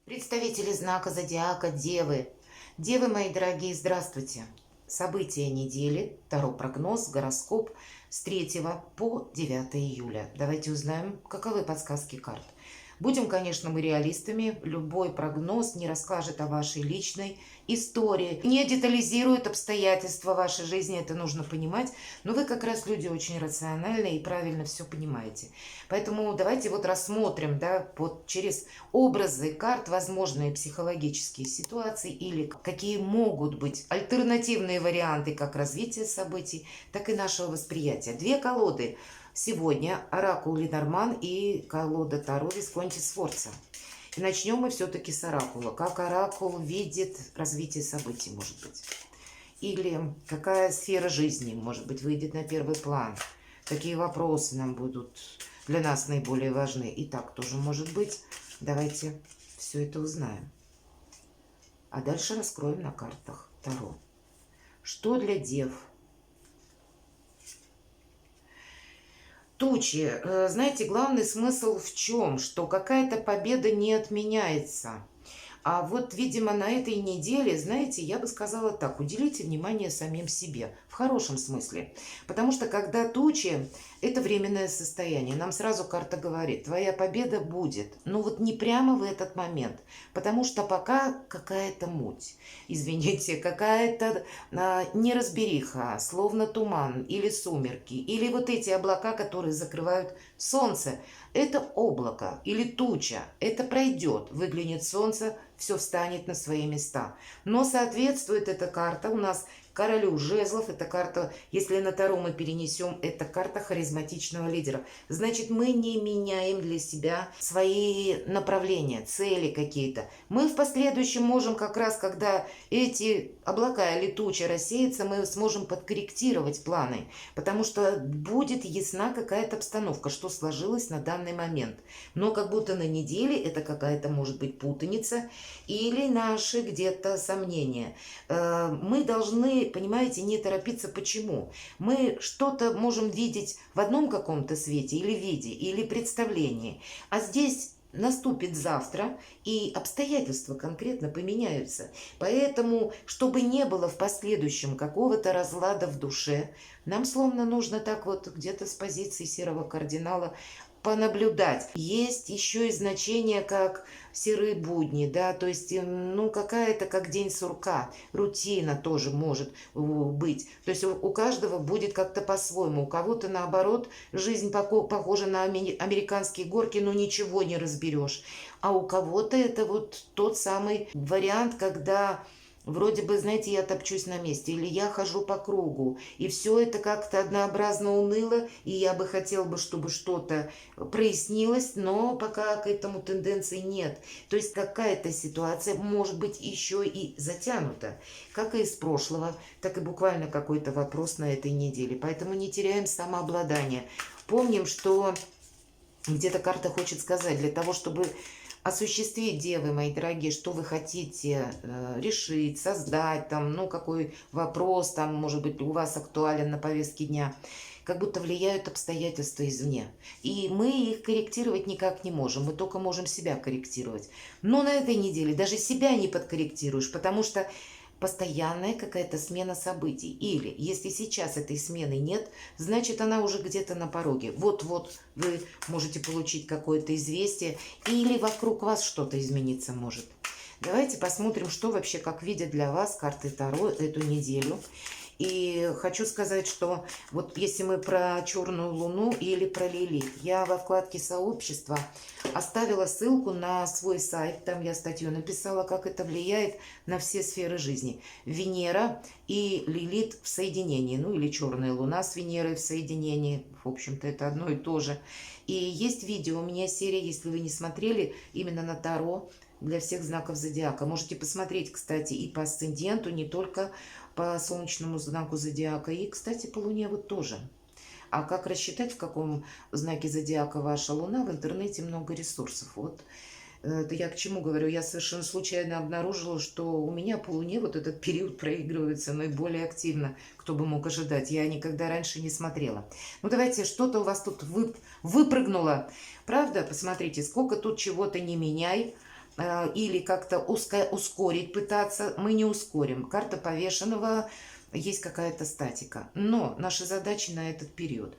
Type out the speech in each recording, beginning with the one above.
Представители знака зодиака Девы. Девы, мои дорогие, здравствуйте. События недели, Таро прогноз, гороскоп с 3 по 9 июля. Давайте узнаем, каковы подсказки карт. Будем, конечно, мы реалистами. Любой прогноз не расскажет о вашей личной истории, не детализирует обстоятельства вашей жизни, это нужно понимать. Но вы как раз люди очень рациональные и правильно все понимаете. Поэтому давайте вот рассмотрим, да, вот через образы карт возможные психологические ситуации или какие могут быть альтернативные варианты как развития событий, так и нашего восприятия. Две колоды сегодня: оракул Ленорман и колода Таро Висконти Сфорца. И начнем мы все-таки с оракула. Как оракул видит развитие событий, может быть. Или какая сфера жизни, может быть, выйдет на первый план. Какие вопросы нам будут для нас наиболее важны. И так тоже может быть. Давайте все это узнаем. А дальше раскроем на картах Таро. Что для дев? Тучи. Знаете, главный смысл в чем? Что какая-то победа не отменяется. А вот, видимо, на этой неделе, знаете, я бы сказала так: уделите внимание самим себе, в хорошем смысле. Потому что когда тучи, это временное состояние. Нам сразу карта говорит: твоя победа будет. Но вот не прямо в этот момент. Потому что пока какая-то муть. Извините, какая-то неразбериха, словно туман или сумерки. Или вот эти облака, которые закрывают солнце. Это облако или туча, это пройдет, выглянет солнце, все встанет на свои места. Но соответствует эта карта у нас королю жезлов. Это карта, если на Таро мы перенесем, это карта харизматичного лидера. Значит, мы не меняем для себя свои направления, цели какие-то. Мы в последующем можем как раз, когда эти облака или тучи рассеются, мы сможем подкорректировать планы, потому что будет ясна какая-то обстановка, что сложилось на данный момент. Но как будто на неделе это какая-то может быть путаница или наши где-то сомнения. Мы должны, понимаете, не торопиться. Почему? Мы что-то можем видеть в одном каком-то свете или виде, или представлении, а здесь наступит завтра, и обстоятельства конкретно поменяются. Поэтому, чтобы не было в последующем какого-то разлада в душе, нам словно нужно так вот где-то с позиции серого кардинала понаблюдать. Есть еще и значение как серые будни, да, то есть, ну, какая-то как день сурка, рутина тоже может быть. То есть у каждого будет как-то по-своему. У кого-то, наоборот, жизнь похожа на американские горки, но ничего не разберешь. А у кого-то это вот тот самый вариант, когда вроде бы, знаете, я топчусь на месте, или я хожу по кругу, и все это как-то однообразно уныло, и я бы хотела бы, чтобы что-то прояснилось, но пока к этому тенденции нет. То есть какая-то ситуация может быть еще и затянута, как и из прошлого, так и буквально какой-то вопрос на этой неделе. Поэтому не теряем самообладание. Помним, что где-то карта хочет сказать, для того, чтобы осуществить, девы мои дорогие, что вы хотите решить, создать, там, ну, какой вопрос, там, может быть, у вас актуален на повестке дня, как будто влияют обстоятельства извне. И мы их корректировать никак не можем, мы только можем себя корректировать. Но на этой неделе даже себя не подкорректируешь, потому что постоянная какая-то смена событий. Или, если сейчас этой смены нет, значит, она уже где-то на пороге. Вот-вот вы можете получить какое-то известие, или вокруг вас что-то измениться может. Давайте посмотрим, что вообще, как видят для вас карты Таро эту неделю. И хочу сказать, что вот если мы про черную луну или про Лилит, я во вкладке сообщества оставила ссылку на свой сайт. Там я статью написала, как это влияет на все сферы жизни. Венера и Лилит в соединении, ну или черная луна с Венерой в соединении. В общем-то, это одно и то же. И есть видео, у меня серия, если вы не смотрели, именно на Таро для всех знаков зодиака. Можете посмотреть, кстати, и по асценденту, не только по солнечному знаку зодиака, и, кстати, по луне вот тоже. А как рассчитать, в каком знаке зодиака ваша луна, в интернете много ресурсов. Вот это я к чему говорю? Я совершенно случайно обнаружила, что у меня по луне вот этот период проигрывается наиболее активно. Кто бы мог ожидать? Я никогда раньше не смотрела. Ну, давайте, что-то у вас тут выпрыгнуло. Правда? Посмотрите, сколько тут чего-то не меняй. или как-то ускорить пытаться, мы не ускорим. Карта повешенного, есть какая-то статика. Но наша задача на этот период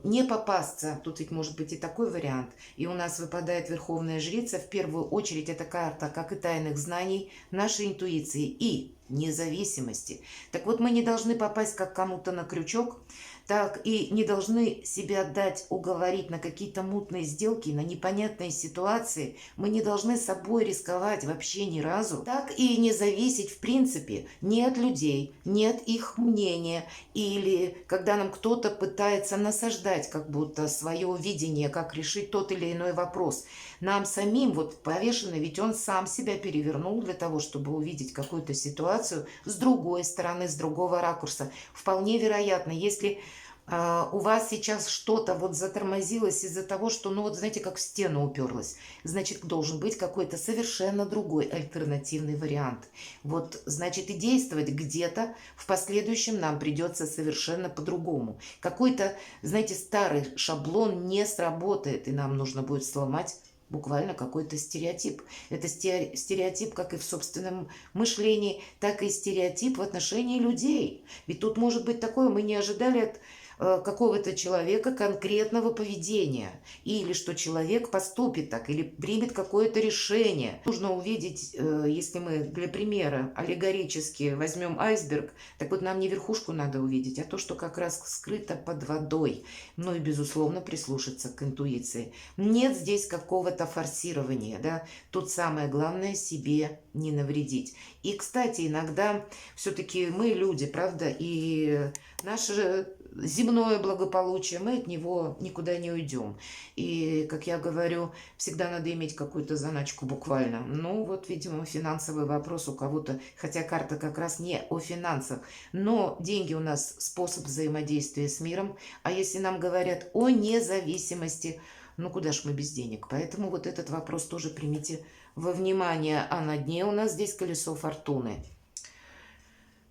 не попасться, тут ведь может быть и такой вариант, и у нас выпадает Верховная Жрица, в первую очередь эта карта, как и тайных знаний, нашей интуиции и независимости. Так вот, мы не должны попасть как кому-то на крючок, так и не должны себя дать уговорить на какие-то мутные сделки, на непонятные ситуации. Мы не должны собой рисковать вообще ни разу. Так и не зависеть в принципе ни от людей, ни от их мнения. Или когда нам кто-то пытается насаждать как будто свое видение, как решить тот или иной вопрос. Нам самим, вот повешенный, ведь он сам себя перевернул для того, чтобы увидеть какую-то ситуацию с другой стороны, с другого ракурса. Вполне вероятно, если у вас сейчас что-то вот затормозилось из-за того, что, ну вот знаете, как в стену уперлось, значит, должен быть какой-то совершенно другой альтернативный вариант. Вот, значит, и действовать где-то в последующем нам придется совершенно по-другому. Какой-то, знаете, старый шаблон не сработает, и нам нужно будет сломать буквально какой-то стереотип. Это стереотип как и в собственном мышлении, так и стереотип в отношении людей. Ведь тут может быть такое, мы не ожидали от какого-то человека конкретного поведения, или что человек поступит так, или примет какое-то решение. Нужно увидеть, если мы для примера аллегорически возьмем айсберг, так вот нам не верхушку надо увидеть, а то, что как раз скрыто под водой. Ну и, безусловно, прислушаться к интуиции. Нет здесь какого-то форсирования, да, тут самое главное себе не навредить. И, кстати, иногда все-таки мы люди, правда, и наше земное благополучие, мы от него никуда не уйдем. И, как я говорю, всегда надо иметь какую-то заначку буквально. Ну, вот, видимо, финансовый вопрос у кого-то, хотя карта как раз не о финансах, но деньги у нас способ взаимодействия с миром, а если нам говорят о независимости, ну, куда ж мы без денег? Поэтому вот этот вопрос тоже примите во внимание. А на дне у нас здесь колесо фортуны.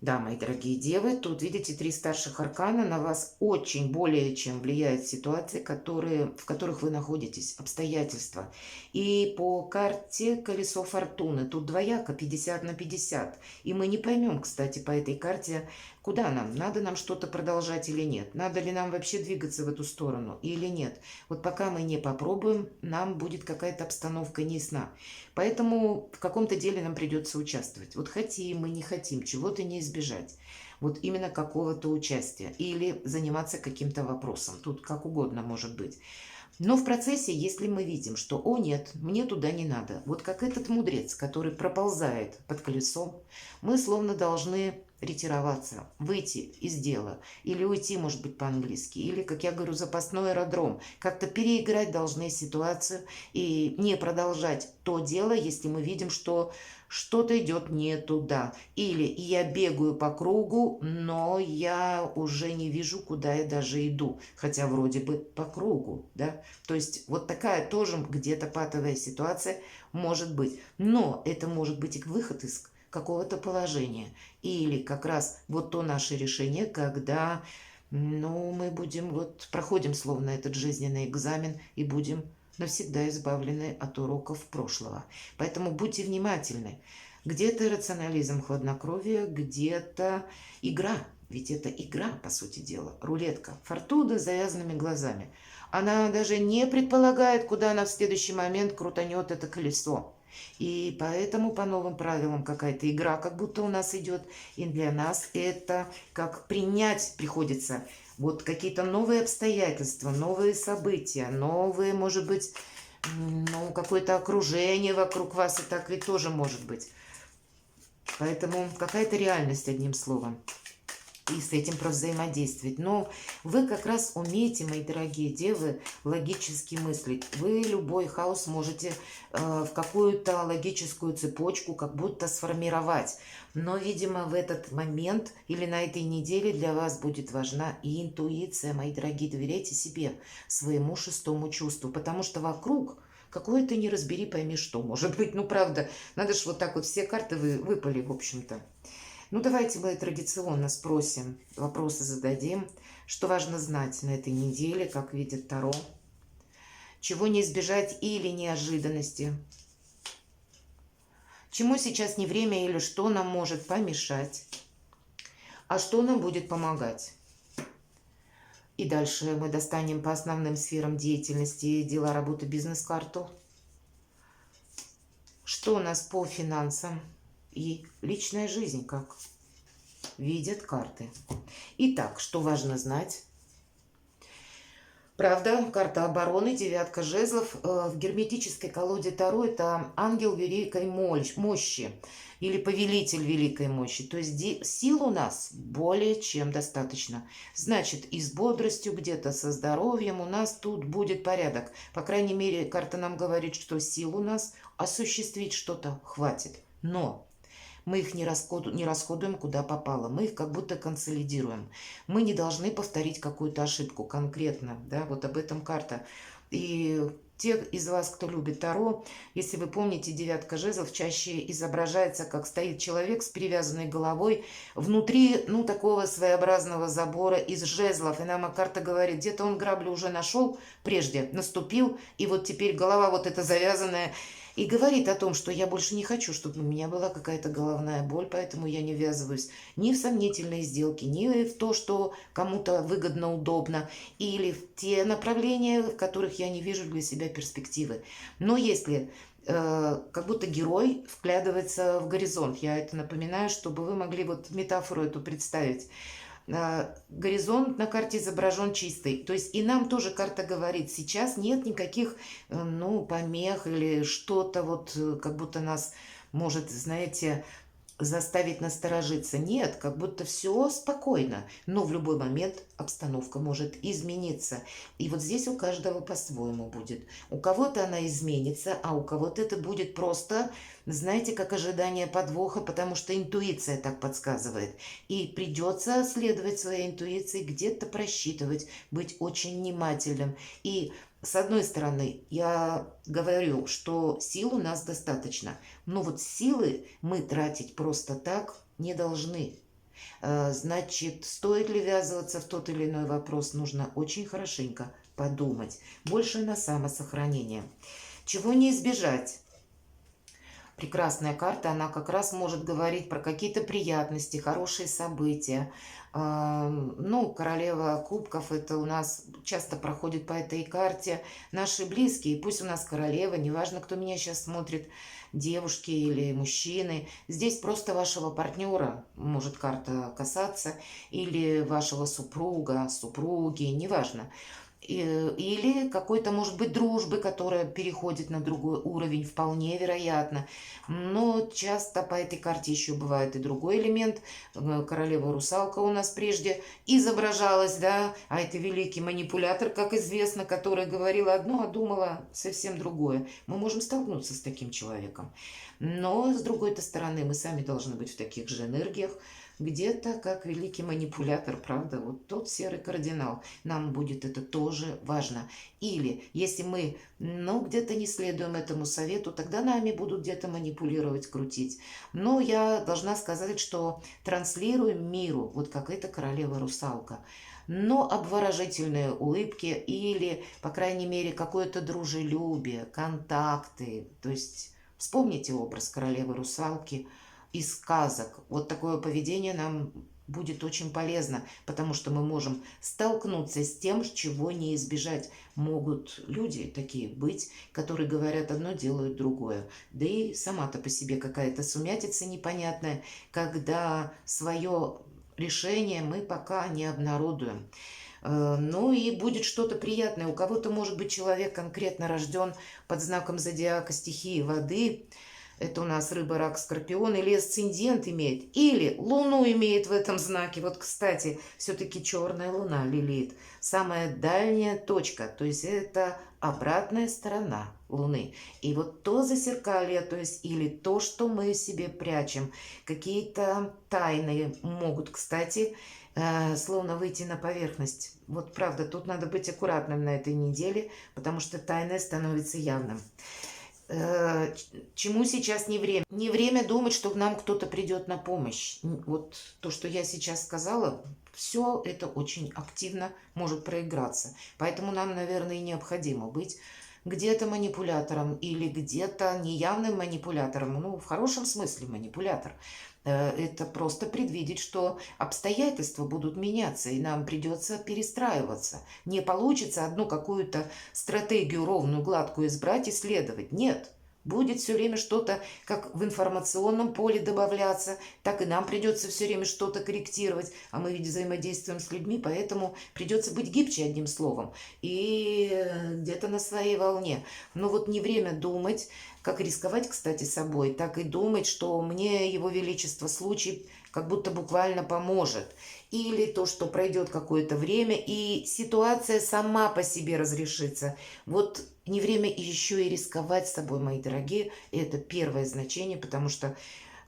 Да, мои дорогие девы, тут, видите, 3 старших аркана. На вас очень более чем влияют ситуации, в которых вы находитесь, обстоятельства. И по карте колесо фортуны тут двояко, 50 на 50. И мы не поймем, кстати, по этой карте, куда нам, надо нам что-то продолжать или нет. Надо ли нам вообще двигаться в эту сторону или нет. Вот пока мы не попробуем, нам будет какая-то обстановка неясна. Поэтому в каком-то деле нам придется участвовать. Вот хотим мы, не хотим, чего-то не избежать. Вот именно какого-то участия. Или заниматься каким-то вопросом. Тут как угодно может быть. Но в процессе, если мы видим, что «О, нет, мне туда не надо», вот как этот мудрец, который проползает под колесом, мы словно должны ретироваться, выйти из дела, или уйти, может быть, по-английски, или, как я говорю, запасной аэродром, как-то переиграть должны ситуацию и не продолжать то дело, если мы видим, что что-то идет не туда. Или я бегаю по кругу, но я уже не вижу, куда я даже иду, хотя вроде бы по кругу, да. То есть вот такая тоже где-то патовая ситуация может быть. Но это может быть и выход из какого-то положения. Или как раз вот то наше решение, когда, ну, мы будем, вот проходим словно этот жизненный экзамен и будем навсегда избавлены от уроков прошлого. Поэтому будьте внимательны. Где-то рационализм, хладнокровие, где-то игра. Ведь это игра, по сути дела. Рулетка. Фортуна с завязанными глазами. Она даже не предполагает, куда она в следующий момент крутанет это колесо. И поэтому по новым правилам какая-то игра как будто у нас идет. И для нас это как принять приходится. Вот какие-то новые обстоятельства, новые события, новые, может быть, ну, какое-то окружение вокруг вас, и так ведь тоже может быть. Поэтому какая-то реальность, одним словом. И с этим взаимодействовать. Но вы как раз умеете, мои дорогие девы, логически мыслить. Вы любой хаос можете в какую-то логическую цепочку как будто сформировать. Но, видимо, в этот момент или на этой неделе для вас будет важна и интуиция, мои дорогие. Доверяйте себе, своему шестому чувству, потому что вокруг какое-то не разбери, пойми что. Может быть, ну правда, надо же вот так вот все карты выпали, в общем-то. Ну, давайте мы традиционно спросим, вопросы зададим, что важно знать на этой неделе, как видит Таро, чего не избежать или неожиданности, Чему сейчас не время или что нам может помешать, а что нам будет помогать. И дальше мы достанем по основным сферам деятельности, дела, работы, бизнес-карту. Что у нас по финансам и личная жизнь, как видят карты. Итак, что важно знать? Правда, карта обороны, девятка жезлов. В герметической колоде Таро это ангел великой мощи или повелитель великой мощи. То есть сил у нас более чем достаточно. Значит, и с бодростью где-то, со здоровьем у нас тут будет порядок. По крайней мере, карта нам говорит, что сил у нас осуществить что-то хватит. Но мы их не расходуем куда попало, мы их как будто консолидируем. Мы не должны повторить какую-то ошибку конкретно, да, вот об этом карта. И те из вас, кто любит Таро, если вы помните, девятка жезлов чаще изображается, как стоит человек с перевязанной головой внутри, ну, такого своеобразного забора из жезлов. И нам карта говорит, где-то он грабли уже нашел прежде, наступил, и вот теперь голова вот эта завязанная. И говорит о том, что я больше не хочу, чтобы у меня была какая-то головная боль, поэтому я не ввязываюсь ни в сомнительные сделки, ни в то, что кому-то выгодно, удобно, или в те направления, в которых я не вижу для себя перспективы. Но если как будто герой вглядывается в горизонт, я это напоминаю, чтобы вы могли вот метафору эту представить. Горизонт на карте изображен чистый. То есть и нам тоже карта говорит, сейчас нет никаких, ну, помех или что-то вот, как будто нас может, знаете, заставить насторожиться. Нет, как будто все спокойно, но в любой момент обстановка может измениться. И вот здесь у каждого по-своему будет. У кого-то она изменится, а у кого-то это будет просто, знаете, как ожидание подвоха, потому что интуиция так подсказывает. И придется следовать своей интуиции, где-то просчитывать, быть очень внимательным. И с одной стороны, я говорю, что сил у нас достаточно, но вот силы мы тратить просто так не должны. Значит, стоит ли ввязываться в тот или иной вопрос, нужно очень хорошенько подумать. Больше на самосохранение. Чего не избежать? Прекрасная карта, она как раз может говорить про какие-то приятности, хорошие события. Ну, королева кубков, это у нас часто проходит по этой карте. Наши близкие, пусть у нас королева, неважно, кто меня сейчас смотрит, девушки или мужчины. Здесь просто вашего партнера может карта касаться, или вашего супруга, супруги, неважно. Или какой-то, может быть, дружбы, которая переходит на другой уровень, вполне вероятно. Но часто по этой карте еще бывает и другой элемент. Королева-русалка у нас прежде изображалась, да, а это великий манипулятор, как известно, который говорил одно, а думала совсем другое. Мы можем столкнуться с таким человеком. Но, с другой-то стороны, мы сами должны быть в таких же энергиях, где-то как великий манипулятор, правда, вот тот серый кардинал, нам будет это тоже важно. Или если мы, ну, где-то не следуем этому совету, тогда нами будут где-то манипулировать, крутить. Но я должна сказать, что транслируем миру, вот как эта королева-русалка, но обворожительные улыбки или, по крайней мере, какое-то дружелюбие, контакты. То есть вспомните образ королевы-русалки из сказок. Вот такое поведение нам будет очень полезно, потому что мы можем столкнуться с тем, чего не избежать. Могут люди такие быть, которые говорят одно, делают другое. Да и сама-то по себе какая-то сумятица непонятная, когда свое решение мы пока не обнародуем. Ну и будет что-то приятное. У кого-то, может быть, человек конкретно рожден под знаком зодиака стихии воды. Это у нас рыба, рак, скорпион, или асцендент имеет, или луну имеет в этом знаке. Вот, кстати, все-таки черная луна, Лилит, самая дальняя точка, то есть это обратная сторона Луны. И вот то зазеркалье, то есть или то, что мы себе прячем, какие-то тайны могут, кстати, словно выйти на поверхность. Вот правда, тут надо быть аккуратным на этой неделе, потому что тайное становится явным. Чему сейчас не время? Не время думать, что к нам кто-то придет на помощь. Вот то, что я сейчас сказала, все это очень активно может проиграться. Поэтому нам, наверное, и необходимо быть где-то манипулятором или где-то неявным манипулятором, ну, в хорошем смысле манипулятор. Это просто предвидеть, что обстоятельства будут меняться, и нам придется перестраиваться. Не получится одну какую-то стратегию ровную, гладкую избрать и следовать. Нет. Будет все время что-то, как в информационном поле добавляться, так и нам придется все время что-то корректировать. А мы ведь взаимодействуем с людьми, поэтому придется быть гибче, одним словом, и где-то на своей волне. Но вот не время думать, как рисковать, кстати, собой, так и думать, что мне Его Величество случай как будто буквально поможет. Или то, что пройдет какое-то время, и ситуация сама по себе разрешится. Вот не время еще и рисковать собой, мои дорогие. Это первое значение, потому что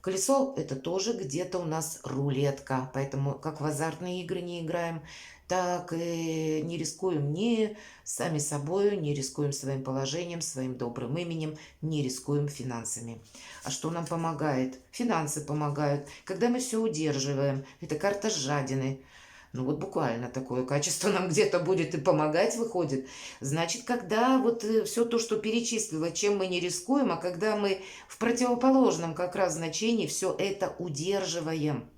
колесо – это тоже где-то у нас рулетка. Поэтому как в азартные игры не играем, так и не рискуем ни сами собой, не рискуем своим положением, своим добрым именем, не рискуем финансами. А что нам помогает? Финансы помогают. Когда мы все удерживаем, это карта жадины. Ну вот буквально такое качество нам где-то будет и помогать выходит. Значит, когда вот все то, что перечислила, чем мы не рискуем, а когда мы в противоположном как раз значении все это удерживаем,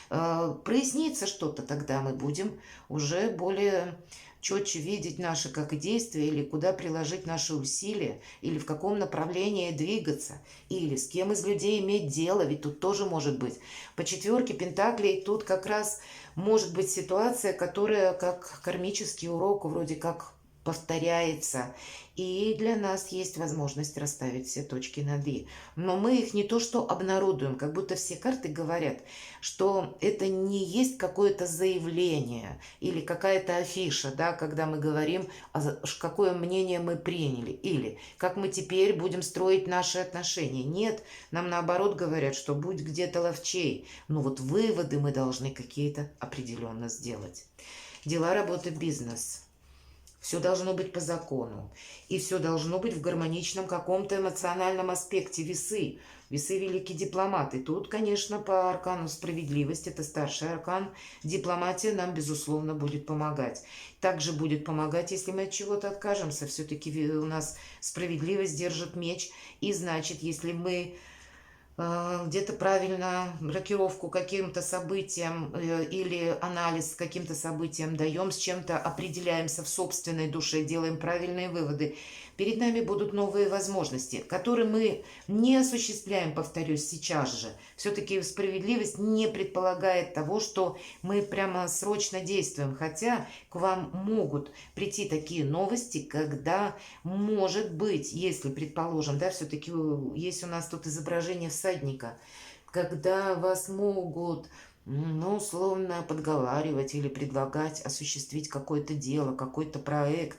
прояснится что-то, тогда мы будем уже более четче видеть наши как и действия, или куда приложить наши усилия, или в каком направлении двигаться, или с кем из людей иметь дело, ведь тут тоже может быть. По четверке пентаклей тут как раз может быть ситуация, которая как кармический урок вроде как повторяется, и для нас есть возможность расставить все точки над «и». Но мы их не то что обнародуем, как будто все карты говорят, что это не есть какое-то заявление или какая-то афиша, да, когда мы говорим, какое мнение мы приняли, или как мы теперь будем строить наши отношения. Нет, нам наоборот говорят, что будь где-то ловчей, но вот выводы мы должны какие-то определенно сделать. Дела, работа, бизнес. Все должно быть по закону. И все должно быть в гармоничном каком-то эмоциональном аспекте. Весы. Весы – великий дипломат. И тут, конечно, по аркану справедливость, это старший аркан, дипломатия нам, безусловно, будет помогать. Также будет помогать, если мы от чего-то откажемся. Все-таки у нас справедливость держит меч. И значит, если мы где-то правильно рокировку каким-то событиям или анализ каким-то событиям даем, с чем-то определяемся в собственной душе, делаем правильные выводы, перед нами будут новые возможности, которые мы не осуществляем, повторюсь, сейчас же. Все-таки справедливость не предполагает того, что мы прямо срочно действуем, хотя к вам могут прийти такие новости, когда, может быть, если, предположим, да, все-таки есть у нас тут изображение всадника, когда вас могут, ну, условно подговаривать или предлагать осуществить какое-то дело, какой-то проект.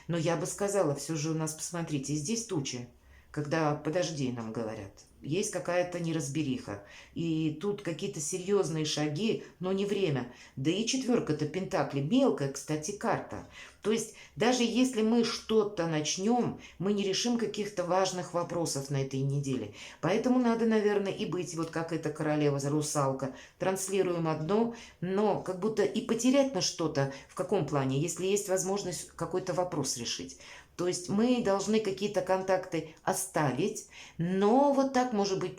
Но я бы сказала, все же у нас, посмотрите, здесь тучи, когда подожди, нам говорят. Есть какая-то неразбериха. И тут какие-то серьезные шаги, но не время. Да и четверка-то пентаклей, мелкая, кстати, карта. То есть даже если мы что-то начнем, мы не решим каких-то важных вопросов на этой неделе. Поэтому надо, наверное, и быть вот как эта королева-русалка. Транслируем одно, но как будто и потерять на что-то в каком плане, если есть возможность какой-то вопрос решить. То есть мы должны какие-то контакты оставить, но вот так, может быть,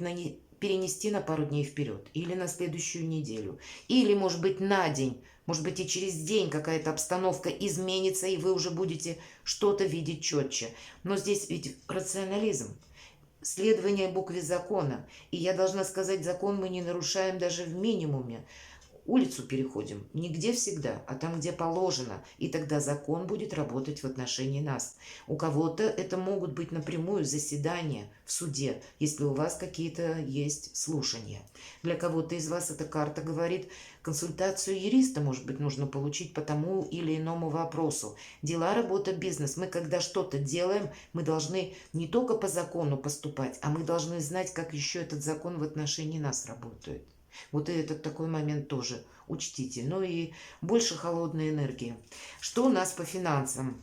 перенести на пару дней вперед, или на следующую неделю, или, может быть, на день, может быть, и через день какая-то обстановка изменится, и вы уже будете что-то видеть четче. Но здесь ведь рационализм, следование букве закона. И я должна сказать, закон мы не нарушаем даже в минимуме. Улицу переходим не где всегда, а там, где положено. И тогда закон будет работать в отношении нас. У кого-то это могут быть напрямую заседания в суде, если у вас какие-то есть слушания. Для кого-то из вас эта карта говорит, консультацию юриста, может быть, нужно получить по тому или иному вопросу. Дела, работа, бизнес. Мы, когда что-то делаем, мы должны не только по закону поступать, а мы должны знать, как еще этот закон в отношении нас работает. Вот и этот такой момент тоже учтите. Ну и больше холодной энергии. Что у нас по финансам?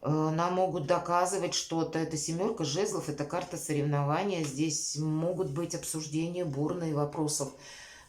Нам могут доказывать что-то. Это семерка жезлов, это карта соревнования. Здесь могут быть обсуждения бурные вопросов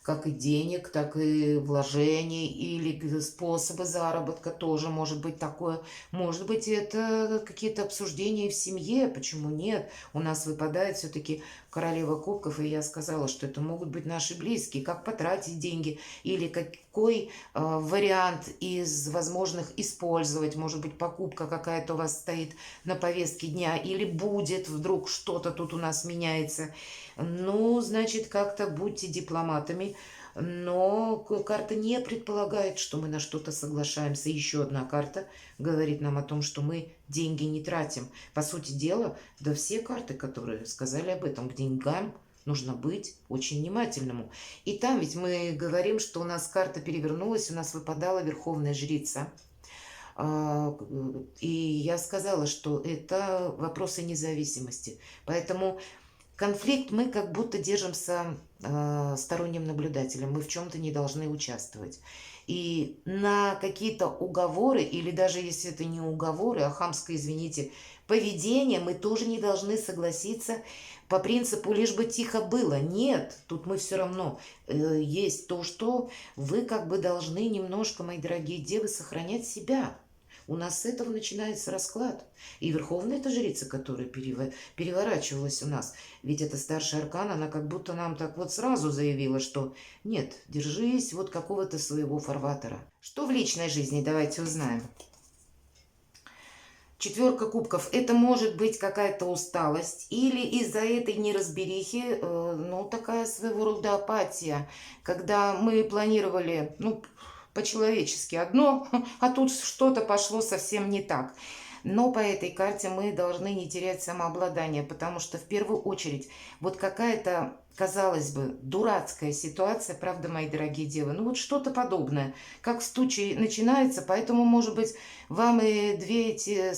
как и денег, так и вложений или способы заработка тоже может быть такое. Может быть, это какие-то обсуждения в семье, почему нет? У нас выпадает все-таки королева кубков, и я сказала, что это могут быть наши близкие, как потратить деньги или какой вариант из возможных использовать. Может быть, покупка какая-то у вас стоит на повестке дня или будет вдруг что-то тут у нас меняется. Ну, значит, как-то будьте дипломатами. Но карта не предполагает, что мы на что-то соглашаемся. Еще одна карта говорит нам о том, что мы деньги не тратим. По сути дела, да все карты, которые сказали об этом, к деньгам нужно быть очень внимательному. И там ведь мы говорим, что у нас карта перевернулась, у нас выпадала Верховная Жрица. И я сказала, что это вопросы независимости. Поэтому конфликт мы как будто держимся сторонним наблюдателем. Мы в чем-то не должны участвовать. И на какие-то уговоры, или даже если это не уговоры, а хамское, извините, поведение, мы тоже не должны согласиться по принципу лишь бы тихо было. Нет, тут мы все равно есть то, что вы как бы должны немножко, мои дорогие девы, сохранять себя. У нас с этого начинается расклад. И Верховная эта жрица, которая переворачивалась у нас, ведь это старший аркан, она как будто нам так вот сразу заявила, что нет, держись вот какого-то своего фарватера. Что в личной жизни, давайте узнаем. Четверка кубков. Это может быть какая-то усталость или из-за этой неразберихи, ну, такая своего рода апатия, когда мы планировали, ну, по-человечески одно, а тут что-то пошло совсем не так. Но по этой карте мы должны не терять самообладание, потому что в первую очередь вот какая-то, казалось бы, дурацкая ситуация, правда, мои дорогие девы, ну вот что-то подобное, как в случае начинается, поэтому, может быть, вам и две эти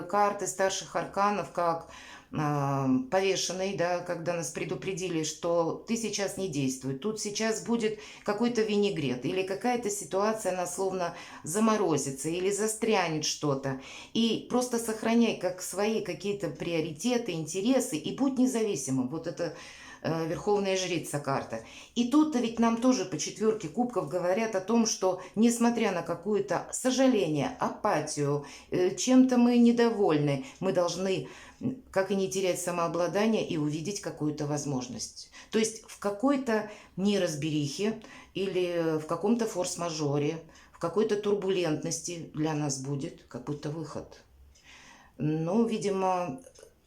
карты старших арканов, как повешенный, да, когда нас предупредили, что ты сейчас не действуй, тут сейчас будет какой-то винегрет или какая-то ситуация, она словно заморозится или застрянет что-то. И просто сохраняй как свои какие-то приоритеты, интересы и будь независимым. Вот это Верховная Жрица карта. И тут-то ведь нам тоже по четверке кубков говорят о том, что несмотря на какое-то сожаление, апатию, чем-то мы недовольны, мы должны как и не терять самообладание и увидеть какую-то возможность. То есть в какой-то неразберихе или в каком-то форс-мажоре, в какой-то турбулентности для нас будет какой-то выход. Но, видимо,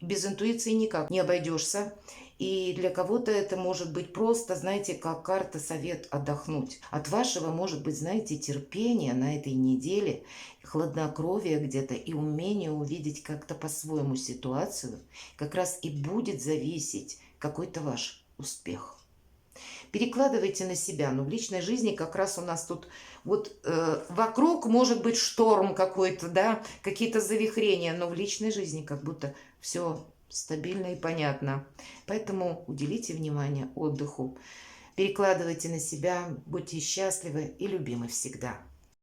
без интуиции никак не обойдешься. И для кого-то это может быть просто, знаете, как карта совет отдохнуть. От вашего, может быть, знаете, терпения на этой неделе, хладнокровия где-то и умения увидеть как-то по-своему ситуацию, как раз и будет зависеть какой-то ваш успех. Перекладывайте на себя. Но в личной жизни как раз у нас тут вот вокруг может быть шторм какой-то, да, какие-то завихрения, но в личной жизни как будто все стабильно и понятно. Поэтому уделите внимание отдыху. Перекладывайте на себя, будьте счастливы и любимы всегда.